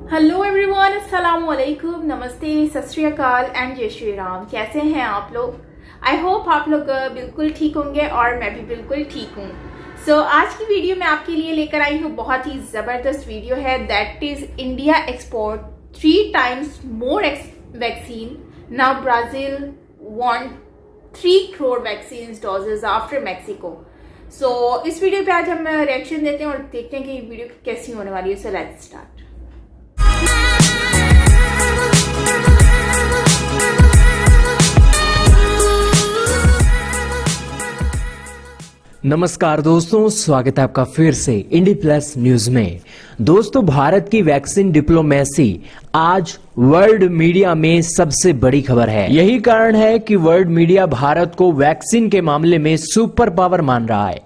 Hello everyone, अस्सलाम वालेकुम, नमस्ते, सत श्री अकाल एंड जय श्री राम। कैसे हैं आप लोग? आई होप आप लोग बिल्कुल ठीक होंगे और मैं भी बिल्कुल ठीक हूँ। सो आज की वीडियो में आपके लिए लेकर आई हूँ बहुत ही ज़बरदस्त वीडियो है। That is India export 3 times more vaccine. Now Brazil want 3 crore vaccine doses after Mexico. So इस वीडियो पे आज हम रिएक्शन देते हैं और देखते हैं कि ये वीडियो कैसी होने वाली है। So let's start. नमस्कार दोस्तों, स्वागत है आपका फिर से इंडी प्लस न्यूज में। दोस्तों, भारत की वैक्सीन डिप्लोमेसी आज वर्ल्ड मीडिया में सबसे बड़ी खबर है। यही कारण है कि वर्ल्ड मीडिया भारत को वैक्सीन के मामले में सुपर पावर मान रहा है।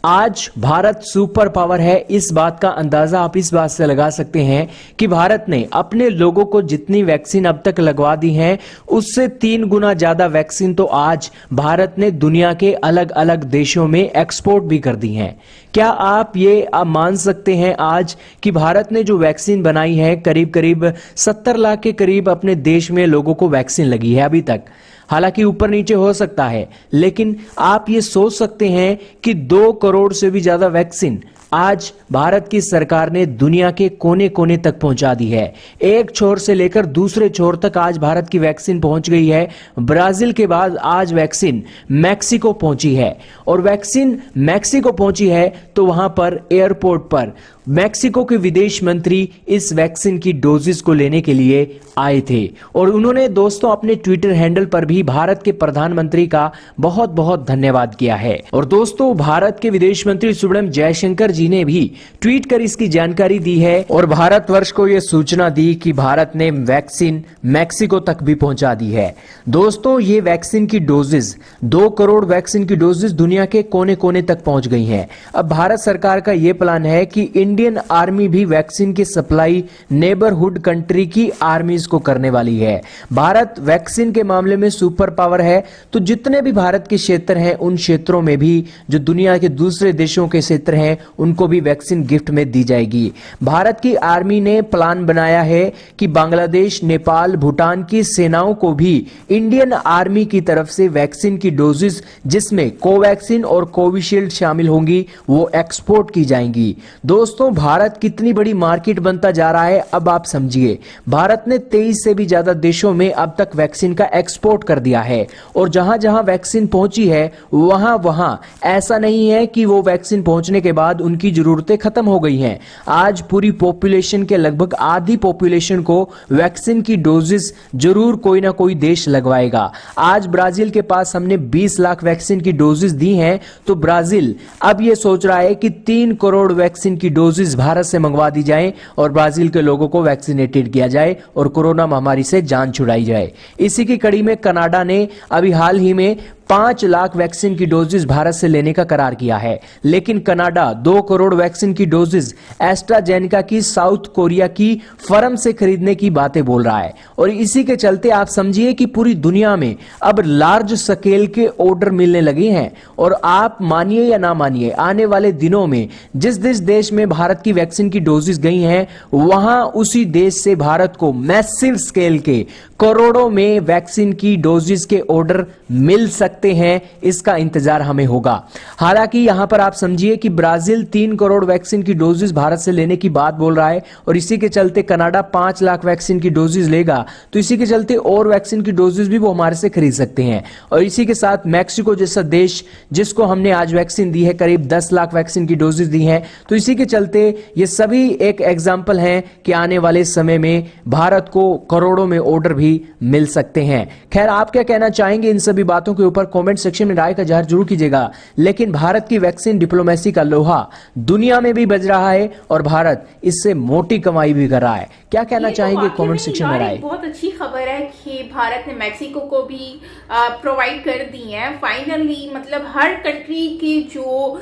आज भारत सुपर पावर है, इस बात का अंदाजा आप इस बात से लगा सकते हैं कि भारत ने अपने लोगों को जितनी वैक्सीन अब तक लगवा दी है उससे 3 गुना ज्यादा वैक्सीन तो आज भारत ने दुनिया के अलग अलग देशों में एक्सपोर्ट भी कर दी है। क्या आप ये मान सकते हैं आज कि भारत ने जो वैक्सीन बनाई है करीब करीब 70 लाख के करीब अपने देश में लोगों को वैक्सीन लगी है अभी तक। हालांकि ऊपर नीचे हो सकता है, लेकिन आप ये सोच सकते हैं कि 2 करोड़ से भी ज्यादा वैक्सीन आज भारत की सरकार ने दुनिया के कोने कोने तक पहुंचा दी है। एक छोर से लेकर दूसरे छोर तक आज भारत की वैक्सीन पहुंच गई है। ब्राजील के बाद आज वैक्सीन मैक्सिको पहुंची है, और वैक्सीन मैक्सिको पहुंची है तो वहां पर एयरपोर्ट पर मैक्सिको के विदेश मंत्री इस वैक्सीन की डोजेस को लेने के लिए आए थे, और उन्होंने दोस्तों अपने ट्विटर हैंडल पर भी भारत के प्रधानमंत्री का बहुत बहुत धन्यवाद किया है। और दोस्तों, भारत के विदेश मंत्री सुब्रमण्यम जयशंकर जी ने भी ट्वीट कर इसकी जानकारी दी है और भारतवर्ष को यह सूचना दी कि भारत ने वैक्सीन मैक्सिको तक भी पहुंचा दी है। दोस्तों, ये वैक्सीन की डोजेस 2 करोड़ वैक्सीन की डोजेस दुनिया के कोने कोने तक पहुंच गई हैं। अब भारत सरकार का यह प्लान है कि इंडियन आर्मी भी वैक्सीन की सप्लाई नेबरहुड कंट्री की आर्मीज को करने वाली है। भारत वैक्सीन के मामले में सुपर पावर है, तो जितने भी भारत के क्षेत्र हैं उन क्षेत्रों में भी जो दुनिया के दूसरे देशों के क्षेत्र हैं उनको भी वैक्सीन गिफ्ट में दी जाएगी। भारत की आर्मी ने प्लान बनाया है कि बांग्लादेश, नेपाल, भूटान की सेनाओं को भी इंडियन आर्मी की तरफ से वैक्सीन की डोजेस जिसमें कोवैक्सीन और कोविशील्ड शामिल होंगी वो एक्सपोर्ट की जाएंगी। दोस्तों, भारत कितनी बड़ी मार्केट बनता जा रहा है अब आप समझिए। भारत ने 23 से भी ज्यादा देशों में अब तक वैक्सीन का एक्सपोर्ट कर दिया है, और जहां जहां वैक्सीन पहुंची है वहां वहां ऐसा नहीं है कि वो वैक्सीन पहुंचने के बाद उनकी जरूरतें खत्म हो गई हैं। आज पूरी पॉपुलेशन के लगभग आधी पॉपुलेशन को वैक्सीन की डोजेस जरूर कोई ना कोई देश लगवाएगा। आज ब्राजील के पास हमने 20 लाख वैक्सीन की डोजेस दी हैं, तो ब्राजील अब ये सोच रहा है कि 3 करोड़ वैक्सीन की डोजेस भारत से मंगवा दी जाए और ब्राजील के लोगों को वैक्सीनेटेड किया जाए और कोरोना महामारी से जान छुड़ाई जाए। इसी की कड़ी में कनाडा ने अभी हाल ही में 5 लाख वैक्सीन की डोजेस भारत से लेने का करार किया है, लेकिन कनाडा 2 करोड़ वैक्सीन की डोजेस एस्ट्राजेनेका की साउथ कोरिया की फर्म से खरीदने की बातें बोल रहा है। और इसी के चलते आप समझिए कि पूरी दुनिया में अब लार्ज स्केल के ऑर्डर मिलने लगे हैं, और आप मानिए या ना मानिए आने वाले दिनों में जिस देश में भारत की वैक्सीन की डोजेस गई हैं वहां उसी देश से भारत को मैसिव स्केल के करोड़ों में वैक्सीन की डोजेस के ऑर्डर मिल सकते हैं। इसका इंतजार हमें होगा। हालांकि यहां पर आप समझिए कि ब्राजील 3 करोड़ वैक्सीन की डोजेस भारत से लेने की बात बोल रहा है, और इसी के चलते कनाडा 5 लाख वैक्सीन की डोजेस लेगा, तो इसी के चलते और वैक्सीन की डोजेस भी वो हमारे से खरीद सकते हैं। और इसी के साथ मैक्सिको जैसा देश जिसको हमने आज वैक्सीन दी है, करीब 10 लाख वैक्सीन की डोजेस दी हैं, तो इसी के चलते ये सभी एक एग्जाम्पल हैं कि आने वाले समय में भारत को करोड़ों में ऑर्डर भी मिल सकते हैं। खैर, आप क्या कहना चाहेंगे इन सभी बातों के ऊपर कमेंट सेक्शन में राय का इजहार जरूर कीजिएगा। लेकिन भारत की वैक्सीन डिप्लोमेसी का लोहा दुनिया में भी बज रहा है और भारत इससे मोटी कमाई भी कर रहा है। क्या कहना चाहेंगे कमेंट सेक्शन में राय। बहुत अच्छी खबर है कि भारत ने मैक्सिको को भी प्रोवाइड कर दी है फाइनली। मतलब हर कंट्री की जो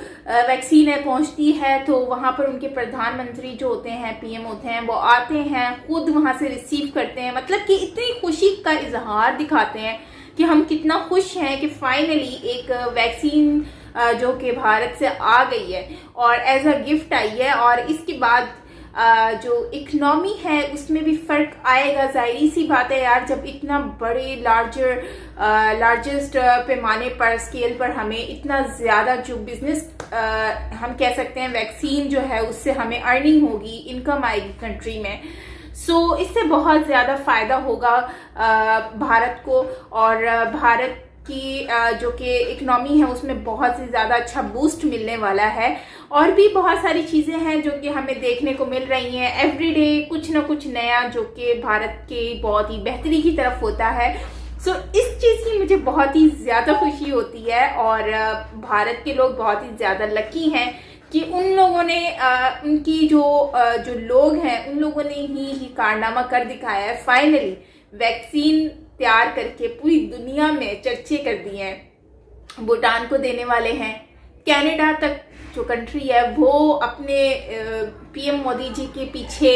वैक्सीन है पहुंचती है तो वहां पर उनके प्रधानमंत्री जो होते हैं, पीएम होते हैं, वो आते हैं, खुद वहां से रिसीव करते हैं। मतलब कि इतनी खुशी का इजहार दिखाते हैं कि हम कितना खुश हैं कि फाइनली एक वैक्सीन जो कि भारत से आ गई है और एज अ गिफ्ट आई है। और इसके बाद जो इकनॉमी है उसमें भी फ़र्क आएगा। ज़ाहिरी सी बात है यार, जब इतना बड़े लार्जेस्ट पैमाने पर, स्केल पर हमें इतना ज़्यादा जो बिजनेस हम कह सकते हैं वैक्सीन जो है उससे हमें अर्निंग होगी, इनकम आएगी कंट्री में, सो इससे बहुत ज़्यादा फ़ायदा होगा भारत को, और भारत की जो कि इकनॉमी है उसमें बहुत ही ज़्यादा अच्छा बूस्ट मिलने वाला है। और भी बहुत सारी चीज़ें हैं जो कि हमें देखने को मिल रही हैं एवरीडे, कुछ ना कुछ नया जो कि भारत के बहुत ही बेहतरी की तरफ होता है। सो इस चीज़ की मुझे बहुत ही ज़्यादा खुशी होती है, और भारत के लोग बहुत ही ज़्यादा लकी हैं कि उन लोगों ने उनकी जो लोग हैं उन लोगों ने ही कारनामा कर दिखाया है। फाइनली वैक्सीन तैयार करके पूरी दुनिया में चर्चे कर दिए हैं। भूटान को देने वाले हैं, कनाडा तक जो कंट्री है वो अपने पीएम मोदी जी के पीछे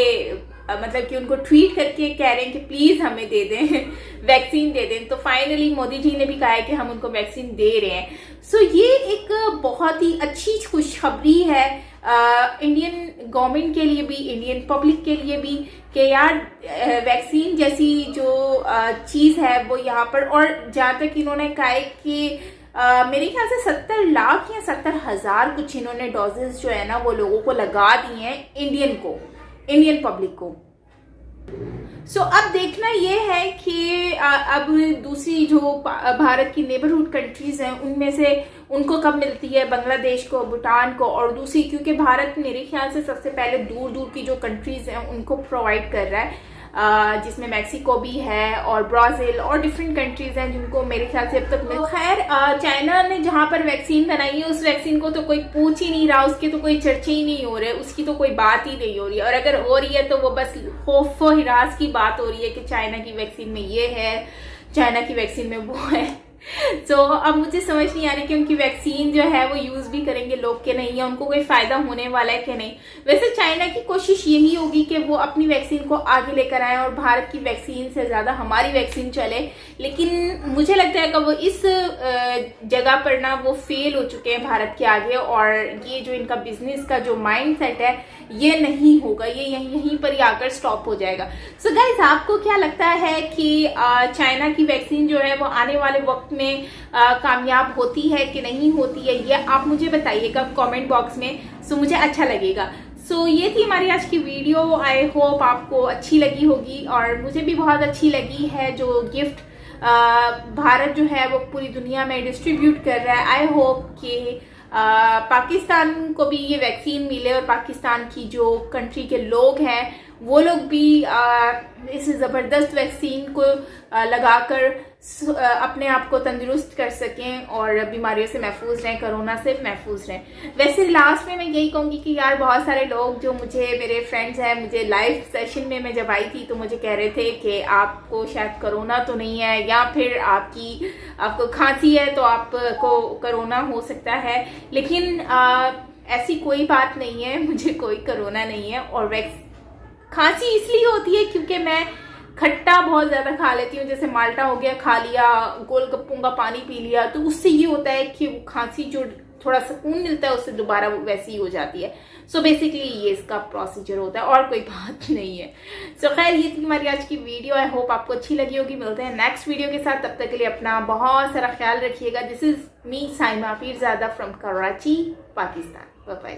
मतलब कि उनको ट्वीट करके कह रहे हैं कि प्लीज़ हमें दे दें, वैक्सीन दे दें। तो फाइनली मोदी जी ने भी कहा है कि हम उनको वैक्सीन दे रहे हैं। सो ये एक बहुत ही अच्छी खुशखबरी है इंडियन गवर्नमेंट के लिए भी, इंडियन पब्लिक के लिए भी, कि यार वैक्सीन जैसी जो चीज़ है वो यहाँ पर, और जहाँ तक इन्होंने कहा है कि मेरे ख्याल से 70 लाख या 70,000 कुछ इन्होंने डोजेस जो है ना वो लोगों को लगा दी हैं, इंडियन पब्लिक को। सो अब देखना ये है कि अब दूसरी जो भारत की नेबरहुड कंट्रीज हैं उनमें से उनको कब मिलती है, बांग्लादेश को, भूटान को, और दूसरी, क्योंकि भारत मेरे ख्याल से सबसे पहले दूर की जो कंट्रीज हैं उनको प्रोवाइड कर रहा है, जिसमें मैक्सिको भी है और ब्राज़ील और डिफरेंट कंट्रीज हैं जिनको मेरे ख्याल से अब तक मिल। खैर चाइना ने जहां पर वैक्सीन बनाई है उस वैक्सीन को तो कोई पूछ ही नहीं रहा, उसके तो कोई चर्चे ही नहीं हो रहे, उसकी तो कोई बात ही नहीं हो रही है, और अगर हो रही है तो वो बस खौफ व हिरास की बात हो रही है कि चाइना की वैक्सीन में ये है, चाइना की वैक्सीन में वो है। अब मुझे समझ नहीं आ रही कि उनकी वैक्सीन जो है वो यूज भी करेंगे लोग के नहीं, या उनको कोई फायदा होने वाला है कि नहीं। वैसे चाइना की कोशिश यही होगी कि वो अपनी वैक्सीन को आगे लेकर आए और भारत की वैक्सीन से ज्यादा हमारी वैक्सीन चले, लेकिन मुझे लगता है कि वो इस जगह पर ना वो फेल हो चुके हैं भारत के आगे, और ये जो इनका बिजनेस का जो माइंड सेट है ये नहीं होगा, ये यहीं पर ही आकर स्टॉप हो जाएगा। सो गाइस, आपको क्या लगता है कि चाइना की वैक्सीन जो है वो आने वाले वक्त में कामयाब होती है कि नहीं होती है, ये आप मुझे बताइएगा कमेंट बॉक्स में। सो मुझे अच्छा लगेगा। सो ये थी हमारी आज की वीडियो। आई होप आपको अच्छी लगी होगी, और मुझे भी बहुत अच्छी लगी है जो गिफ्ट भारत जो है वो पूरी दुनिया में डिस्ट्रीब्यूट कर रहा है। आई होप कि पाकिस्तान को भी ये वैक्सीन मिले, और पाकिस्तान की जो कंट्री के लोग हैं वो लोग भी इस ज़बरदस्त वैक्सीन को लगाकर अपने आप को तंदुरुस्त कर सकें और बीमारियों से महफूज रहें, कोरोना से महफूज रहें। वैसे लास्ट में मैं यही कहूँगी कि यार बहुत सारे लोग जो मेरे फ्रेंड्स हैं, मुझे लाइव सेशन में मैं जब आई थी तो मुझे कह रहे थे कि आपको शायद कोरोना तो नहीं है, या फिर आपको खांसी है तो आपको कोरोना हो सकता है, लेकिन ऐसी कोई बात नहीं है, मुझे कोई कोरोना नहीं है। और खांसी इसलिए होती है क्योंकि मैं खट्टा बहुत ज़्यादा खा लेती हूँ, जैसे माल्टा हो गया खा लिया, गोलगप्पों का पानी पी लिया, तो उससे ये होता है कि वो खांसी जो थोड़ा सुकून मिलता है उससे दोबारा वो वैसी ही हो जाती है। सो बेसिकली ये इसका प्रोसीजर होता है, और कोई बात नहीं है। सो खैर, ये थी हमारी आज की वीडियो। आई होप आपको अच्छी लगी होगी। मिलते हैं नेक्स्ट वीडियो के साथ, तब तक के लिए अपना बहुत सारा ख्याल रखिएगा। This is me Saima Peerzada from Karachi, Pakistan. Bye bye.